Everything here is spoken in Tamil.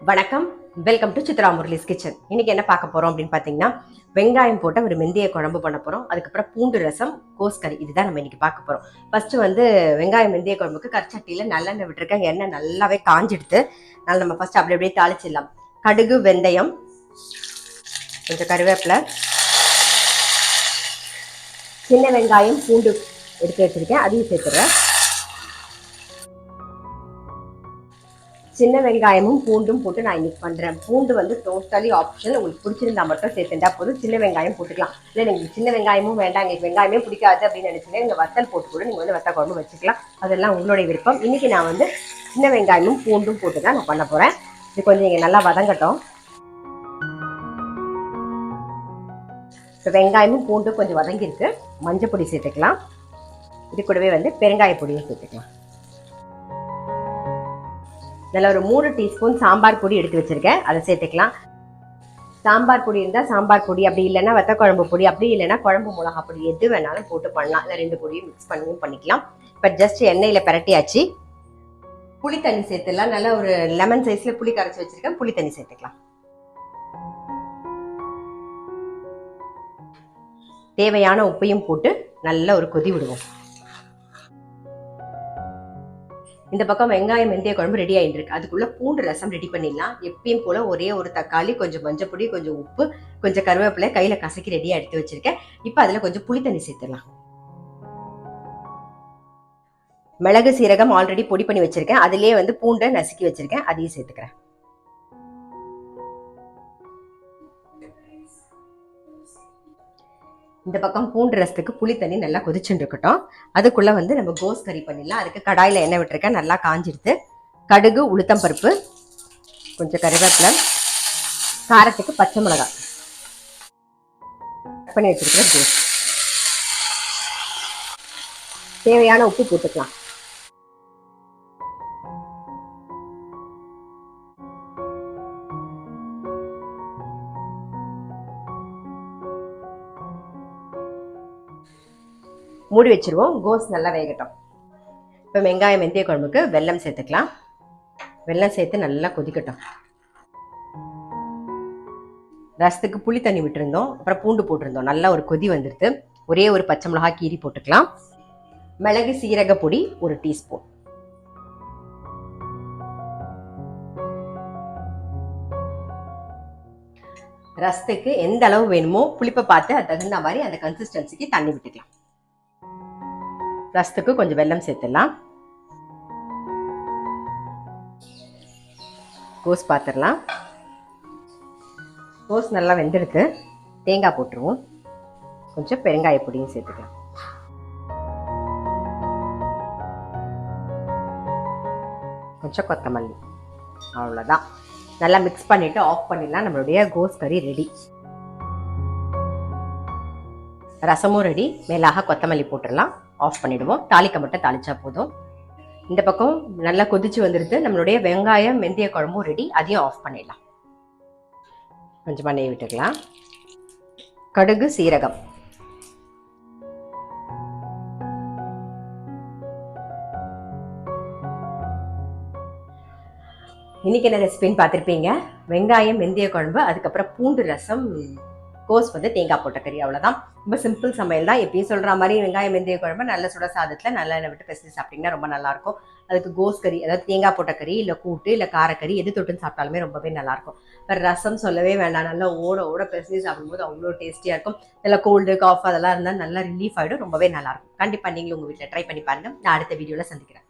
வணக்கம், welcome to Chitra Murali's kitchen. இன்னைக்கு என்ன பார்க்க போறோம் அப்படின்னு பார்த்தீங்கன்னா, வெங்காயம் போட்ட ஒரு மெந்திய குழம்பு பண்ண போறோம். அதுக்கப்புறம் பூண்டு ரசம், கோஸ் கறி, இதுதான் நம்ம இன்னைக்கு பார்க்க போறோம். ஃபர்ஸ்ட் வெங்காயம் மெந்திய குழம்புக்கு கரிச்சட்டியில நல்லெண்ணெய் விட்டுருக்கேன். எண்ணெய் நல்லாவே காஞ்சிடுது. அதனால நம்ம ஃபர்ஸ்ட் அப்படியே தாளிச்சிடலாம். கடுகு, வெந்தயம், கொஞ்சம் கருவேப்பிலை, சின்ன வெங்காயம், பூண்டு எடுத்து வச்சிருக்கேன், அதையும் சேர்த்துறேன். சின்ன வெங்காயமும் பூண்டும் போட்டு நான் இன்னைக்கு பண்ணுறேன். பூண்டு டோட்டலி ஆப்ஷனல். உங்களுக்கு பிடிச்சிருந்தா மட்டும் சேர்த்துட்டா போதும். சின்ன வெங்காயம் போட்டுக்கலாம். இல்லை நீங்கள் சின்ன வெங்காயமும் வேண்டாம், எங்களுக்கு வெங்காயமே பிடிக்காது அப்படின்னு நினச்சிங்கன்னா நீங்கள் வத்தல் போட்டு கூட நீங்கள் வத்தல் குழம்பு வச்சுக்கலாம். அதெல்லாம் உங்களுடைய விருப்பம். இன்றைக்கி நான் சின்ன வெங்காயமும் பூண்டும் போட்டு தான் நான் பண்ண போகிறேன். இது கொஞ்சம் நீங்கள் நல்லா வதங்கட்டும். இப்போ வெங்காயமும் பூண்டும் கொஞ்சம் வதங்கியிருக்கு. மஞ்சள் பொடி சேர்த்துக்கலாம். இது கூடவே பெருங்காய பொடியும் சேர்த்துக்கலாம். இதில் ஒரு 3 டீஸ்பூன் சாம்பார் பொடி எடுத்து வச்சுருக்கேன், அதை சேர்த்துக்கலாம். சாம்பார் பொடி இருந்தால் சாம்பார் பொடி, அப்படி இல்லைன்னா வத்த குழம்பு பொடி, அப்படி இல்லைன்னா குழம்பு மிளகா பொடி, எது வேணாலும் போட்டு பண்ணலாம். இல்லை 2 பொடியும் மிக்ஸ் பண்ணிக்கலாம். இப்போ ஜஸ்ட் எண்ணெயில் பிரட்டியாச்சு. புளி தண்ணி சேர்த்துலாம். நல்லா ஒரு லெமன் சைஸில் புளி கரைச்சி வச்சுருக்கேன், புளி தண்ணி சேர்த்துக்கலாம். தேவையான உப்பையும் போட்டு நல்லா ஒரு கொதி விடுவோம். இந்த பக்கம் வெங்காயம் மெந்திய குழம்பு ரெடி ஆகிட்டு இருக்கு. அதுக்குள்ள பூண்டு ரசம் ரெடி பண்ணிடலாம். எப்பயும் போல ஒரே ஒரு தக்காளி, கொஞ்சம் மஞ்சள் பொடி, கொஞ்சம் உப்பு, கொஞ்சம் கருவேப்பிலை கையில கசக்கி ரெடியா எடுத்து வச்சிருக்கேன். இப்ப அதுல கொஞ்சம் புளி தண்ணி சேர்த்துடலாம். மிளகு சீரகம் ஆல்ரெடி பொடி பண்ணி வச்சிருக்கேன். அதுலயே பூண்டை நசுக்கி வச்சிருக்கேன், அதையும் சேர்த்துக்கிறேன். இந்த பக்கம் பூண்டு ரசத்துக்கு புளி தண்ணி நல்லா கொதிச்சுட்டு இருக்கட்டும். அதுக்குள்ள நம்ம கோஸ் கறி பண்ணிடலாம். அதுக்கு கடாயில எண்ணெய் விட்டுருக்கேன், நல்லா காஞ்சிடுது. கடுகு, உளுத்தம் பருப்பு, கொஞ்சம் கருவேப்பிலை, காரத்துக்கு பச்சை மிளகாய், கட் பண்ணி வச்சிருக்கிற கோஸ், தேவையான உப்பு போட்டுக்கலாம். மூடி வச்சிருவோம். கோஸ் நல்லா வேகட்டும். இப்போ வெங்காயம் மெந்திய குழம்புக்கு வெல்லம் சேர்த்துக்கலாம். வெல்லம் சேர்த்து நல்லா கொதிக்கட்டும். ரசத்துக்கு புளி தண்ணி விட்டுருந்தோம், அப்புறம் பூண்டு போட்டிருந்தோம். நல்லா ஒரு கொதி வந்துடுது. ஒரே ஒரு பச்சை மிளகாய் கீரி போட்டுக்கலாம். மிளகு சீரக பொடி 1 டீஸ்பூன். ரசத்துக்கு எந்த அளவு வேணுமோ புளிப்பை பார்த்து அது தகுந்த மாதிரி அந்த கன்சிஸ்டன்சிக்கு தண்ணி விட்டுக்கலாம். ரசத்துக்கு கொஞ்சம் வெல்லம் சேர்த்துடலாம். கோஸ் பார்த்துடலாம். கோஸ் நல்லா வெந்துடுது. தேங்காய் போட்டுருவோம். கொஞ்சம் பெருங்காய பொடியும் சேர்த்துக்கலாம். கொஞ்சம் கொத்தமல்லி, அவ்வளோதான். நல்லா மிக்ஸ் பண்ணிவிட்டு ஆஃப் பண்ணிடலாம். நம்மளுடைய கோஸ் கறி ரெடி. ரசமும் ரெடி. மேலாக கொத்தமல்லி போட்டுடலாம். ஆஃப் பண்ணிடுவோம். தாளிக்க மட்டும் தாளிச்சா போதும். இந்த பக்கம் நல்லா கொதிச்சு வந்துடுது. நம்மளுடைய வெங்காயம் மெந்திய குழம்பும் ரெடி. அதையும் ஆஃப் பண்ணிடலாம். கொஞ்சமாக நெய் விட்டுக்கலாம். கடுகு, சீரகம், இன்னைக்கு என்ன ரெசிபின்னு பார்த்துருப்பீங்க. வெங்காயம் மெந்திய குழம்பு, அதுக்கப்புறம் பூண்டு ரசம், கோஸ் தேங்காய் போட்ட கறி. அவ்வளோதான். ரொம்ப சிம்பிள் சமையல் தான். எப்பயும் சொல்கிற மாதிரி வெங்காயம் மெந்திய குழம்பு நல்ல சுட சாதத்தில் நல்லா எண்ணெய் விட்டு பெசஞ்சு சாப்பிட்டிங்கன்னா ரொம்ப நல்லாயிருக்கும். அதுக்கு கோஸ் கறி, அதாவது தேங்காய் போட்ட கறி, இல்லை கூட்டு, இல்லை காரக்கறி, எது தொட்டுன்னு சாப்பிட்டாலுமே ரொம்பவே நல்லாயிருக்கும். வேறு ரசம் சொல்லவே வேண்டாம். நல்லா ஓட பெசஞ்சு சாப்பிடும்போது அவ்வளோ டேஸ்டியாக இருக்கும். நல்லா கோல்டு, காஃப் அதெல்லாம் இருந்தால் நல்லா ரிலீஃப் ஆகிடும். ரொம்பவே நல்லாயிருக்கும். கண்டிப்பாக நீங்களும் உங்கள் வீட்டில் ட்ரை பண்ணி பாருங்கள். நான் அடுத்த வீடியோவில் சந்திக்கிறேன்.